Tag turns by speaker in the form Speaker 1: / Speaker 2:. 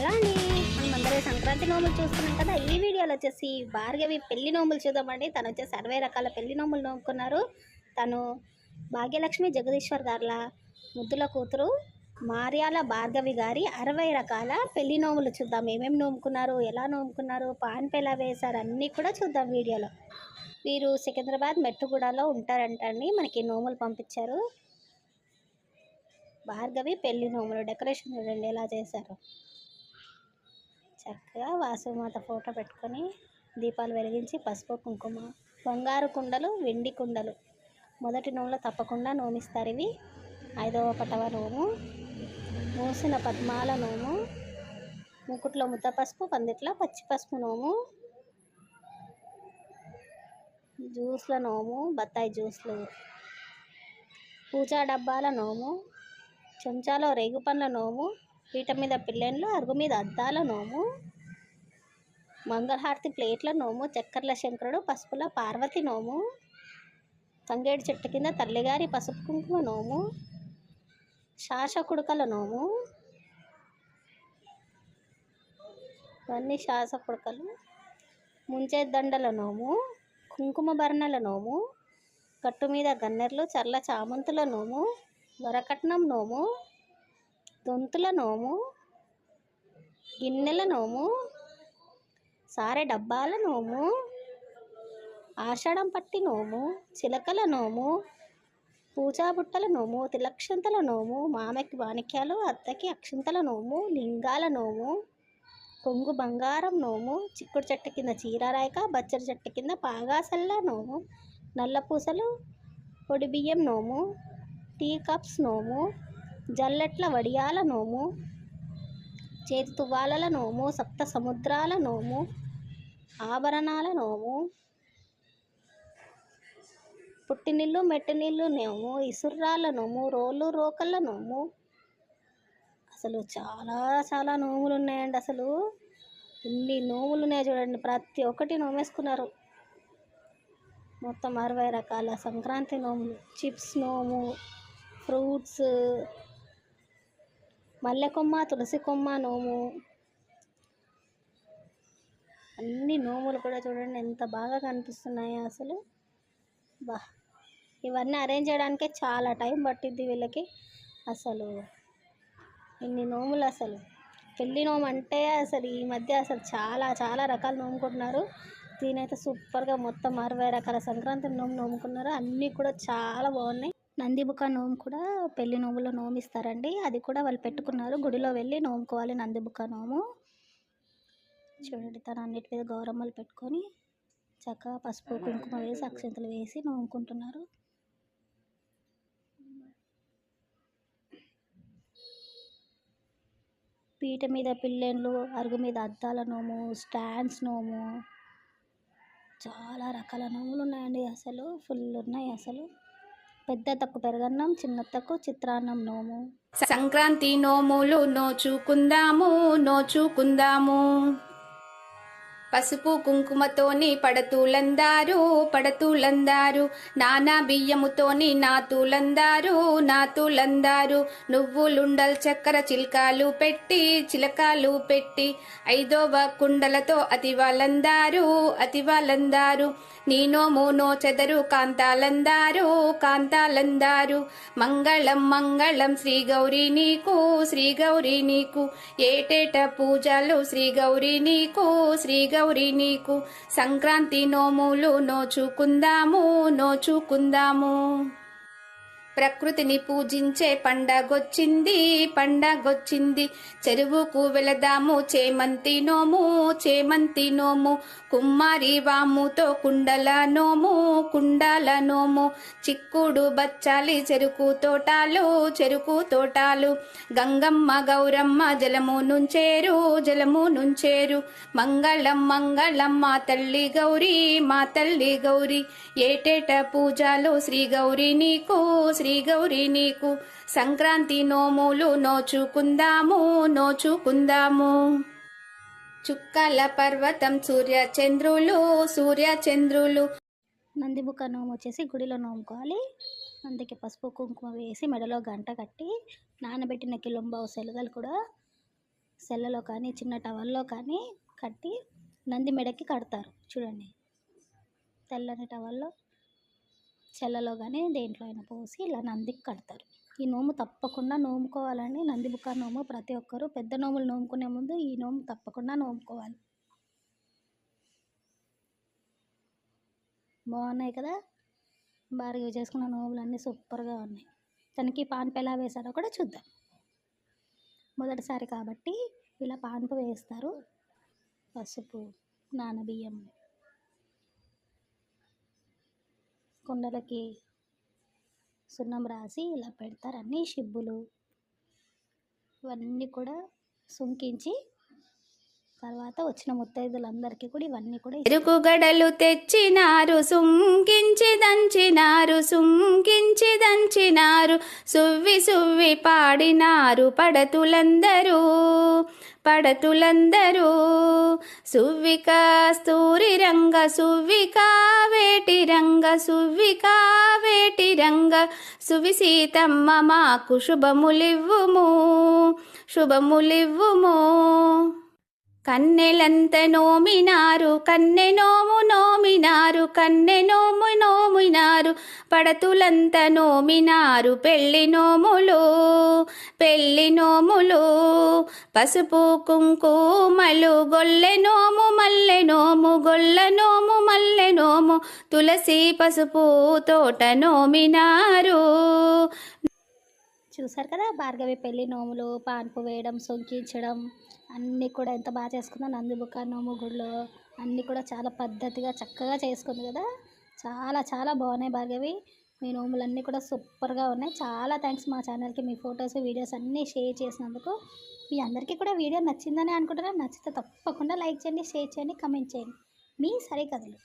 Speaker 1: ఎలా అండి? మనమందరం సంక్రాంతి నోములు చూస్తున్నాం కదా. ఈ వీడియోలో వచ్చేసి భార్గవి పెళ్లి నోములు చూద్దామండి. తను వచ్చేసి 60 రకాల పెళ్లి నోములు నోముకున్నారు. తను భాగ్యలక్ష్మి జగదీశ్వర్ గార్ల ముద్దుల కూతురు మార్యాల భార్గవి గారి 60 రకాల పెళ్లి నోములు చూద్దాం. ఏమేమి నోముకున్నారు, ఎలా నోముకున్నారు, పాన్పు ఎలా వేశారు అన్నీ కూడా చూద్దాం వీడియోలో. వీరు సికింద్రాబాద్ మెట్టుగూడలో ఉంటారంటండి. మనకి నోములు పంపించారు. భార్గవి పెళ్లి నోములు డెకరేషన్ చూడండి ఎలా చేశారు. చక్కగా వాసుమాత ఫోటో పెట్టుకొని దీపాలు వెలిగించి పసుపు కుంకుమ, బంగారు కుండలు, వెండి కుండలు మొదటి నోములో తప్పకుండా నోమిస్తారు. ఇవి 5వ పటవ నోము, మూసిన పద్మాల నోము, ముకుట్లో ముద్ద పసుపు, పందిట్ల పచ్చి పసుపు నోము, జ్యూస్ల నోము, బత్తాయి జ్యూస్లు, పూజా డబ్బాల నోము, చెంచాలో రేగుపండ్ల నోము, పీట మీద పిల్లెన్లు, అరుగు మీద అద్దాల నోము, మంగళహారతి ప్లేట్ల నోము, చక్కర్ల శంకరుడు, పసుపుల పార్వతి నోము, తంగేడు చెట్టు కింద తల్లిగారి పసుపు కుంకుమ నోము, శాసకుడుకల నోము, ఇవన్నీ శాసకుడుకలు, ముంచే దండల నోము, కుంకుమ బర్ణల నోము, గట్టు మీద గన్నెర్లు, చర్ల చామంతుల నోము, వరకట్నం నోము, దొంతుల నోము, గిన్నెల నోము, సారె డబ్బాల నోము, ఆషాఢం పట్టి నోము, చిలకల నోము, పూజా బుట్టల నోము, తిలక్షంతల నోము, మామకి మాణిక్యాలు, అత్తకి అక్షింతల నోము, లింగాల నోము, కొంగు బంగారం నోము, చిక్కుడు చెట్టు కింద చీరారాయక, బచ్చరి చెట్టు కింద పాగాసల్ల నోము, నల్ల పూసలు పొడి బియ్యం నోము, టీ కప్స్ నోము, జల్లెట్ల వడియాల నోము, చేతి తువ్వాలల నోము, సప్త సముద్రాల నోము, ఆభరణాల నోము, పుట్టినిల్లు మెట్టినిల్లు నోము, ఇసుర్రాల నోము, రోలు రోకళ్ళ నోము. అసలు చాలా చాలా నోములు ఉన్నాయండి. అసలు ఇన్ని నోములు ఉన్నాయి చూడండి. ప్రతి ఒక్కటి నోమేసుకున్నారు. మొత్తం 60 రకాల సంక్రాంతి నోములు. చిప్స్ నోము, ఫ్రూట్స్, మల్లె కొమ్మ, తులసి కొమ్మ నోము, అన్ని నోములు కూడా చూడండి ఎంత బాగా కనిపిస్తున్నాయో అసలు. బా, ఇవన్నీ అరేంజ్ చేయడానికే చాలా టైం పట్టిద్ది వీళ్ళకి. అసలు ఇన్ని నోములు. అసలు పెళ్లి నోము అంటే అసలు ఈ మధ్య అసలు చాలా చాలా రకాలు నోముకుంటున్నారు. దీనైతే సూపర్గా మొత్తం 60 రకాల సంక్రాంతి నోము నోముకున్నారు. అన్నీ కూడా చాలా బాగున్నాయి. నందిబుక్క నోము కూడా పెళ్లి నోములో నోమిస్తారండి. అది కూడా వాళ్ళు పెట్టుకున్నారు. గుడిలో వెళ్ళి నోముకోవాలి నందిబుక్క నోము. చూడండి తను అన్నిటి మీద గౌరమ్మలు పెట్టుకొని చక్కగా పసుపు కుంకుమ వేసి అక్షంతలు వేసి నోముకుంటున్నారు. పీట మీద పిల్లెన్లు, అరుగు మీద అద్దాల నోము, స్టాండ్స్ నోము, చాలా రకాల నోములు ఉన్నాయండి. అసలు ఫుల్ ఉన్నాయి. అసలు పెద్దత్తకు పెరగన్నం, చిన్నత్తకు చిత్రాన్నం నోము.
Speaker 2: సంక్రాంతి నోములు నోచుకుందాము నోచుకుందాము. పసుపు కుంకుమతోని పడతూలందారు, నానా బియ్యముతోని నాతులందారు, నువ్వులుండల్ చక్కెర చిలకాలు పెట్టి 5వ కుండలతో అతివాలందారు, నీ నోము నోచెదరు కాంతాలందారు, మంగళం శ్రీ గౌరీ నీకు, ఏటేట పూజలు శ్రీ గౌరీ నీకు, సంక్రాంతి నోములు నోచుకుందాము. ప్రకృతిని పూజించే పండగొచ్చింది, చెరువుకు వెళదాము చేమంతి నోము, కుమ్మారి వాముతో కుండల నోము, చిక్కుడు బచ్చాలి చెరుకు తోటాలు, గంగమ్మ గౌరమ్మ జలము నుంచేరు, మంగళం మా తల్లి గౌరీ, ఏటేట పూజలు శ్రీ గౌరీ నీకు, సంక్రాంతి నోములు నోచుకుందాము. చుక్కల పర్వతం సూర్యచంద్రులు.
Speaker 1: నందిబుక్క నోము వచ్చేసి గుడిలో నోముకోవాలి. అందుకే పసుపు కుంకుమ వేసి మెడలో గంట కట్టి నానబెట్టిన కిలోంబావు శనగలు కూడా సెల్లలో కానీ చిన్న టవల్లో కానీ కట్టి నంది మెడకి కడతారు చూడండి. తెల్లని టవల్లో చెల్లలో కానీ దేంట్లో అయినా పోసి ఇలా నందికి కడతారు. ఈ నోము తప్పకుండా నోముకోవాలండి. నంది బుక్క నోము ప్రతి ఒక్కరు పెద్ద నోములు నోముకునే ముందు ఈ నోము తప్పకుండా నోముకోవాలి. బాగున్నాయి కదా, భార్గవి చేసుకున్న నోములు అన్నీ సూపర్గా ఉన్నాయి. తనకి పాన్పు ఎలా వేశారో కూడా చూద్దాం. మొదటిసారి కాబట్టి ఇలా పాన్పు వేస్తారు. పసుపు, నానబియ్యం, కుండలకి సున్నం రాసి ఇలా పెడతారు. అన్నీ షిబ్బులు ఇవన్నీ కూడా సుంకించి తర్వాత వచ్చిన ముత్తైదులందరికీ కూడా ఇవన్నీ కూడా
Speaker 2: ఎరుకు గడలు తెచ్చినారు, సుంకించి దంచినారు, సుంకించి దంచినారు, సువ్వి సువ్వి పాడినారు పడతులందరూ, పడతులందరూ. సువ్విక స్తూరి రంగ, సువ్విక వేటి రంగ, సువ్విక వేటి రంగ, సువి సీతమ్మ మాకు శుభములివ్వుము, శుభములివ్వుము. కన్నెలంత నోమినారు, కన్నె నోము నోమినారు, కన్నె నోము నోమినారు, పడతులంత నోమినారు పెళ్లి నోములు, పెళ్లి నోములు. పసుపు కుంకుమలు, గొల్లె నోము మల్లె నోము, గొల్ల నోము మల్లె నోము, తులసి పసుపు తోట నోమినారు.
Speaker 1: చూసారు కదా, భార్గవి పెళ్లి నోములు, పాన్పు వేయడం, సొంకించడం అన్నీ కూడా ఎంత బాగా చేసుకుందో. నంది బుక్క నోము గుడిలో అన్నీ కూడా చాలా పద్ధతిగా చక్కగా చేసుకుంది కదా. చాలా చాలా బాగున్నాయి భార్గవి, మీ నోములన్నీ కూడా సూపర్గా ఉన్నాయి. చాలా థ్యాంక్స్ మా ఛానల్కి మీ ఫొటోస్ వీడియోస్ అన్నీ షేర్ చేసినందుకు. మీ అందరికీ కూడా వీడియో నచ్చిందని అనుకుంటున్నాను. నచ్చితే తప్పకుండా లైక్ చేయండి, షేర్ చేయండి, కమెంట్ చేయండి. మీ సరికథలు.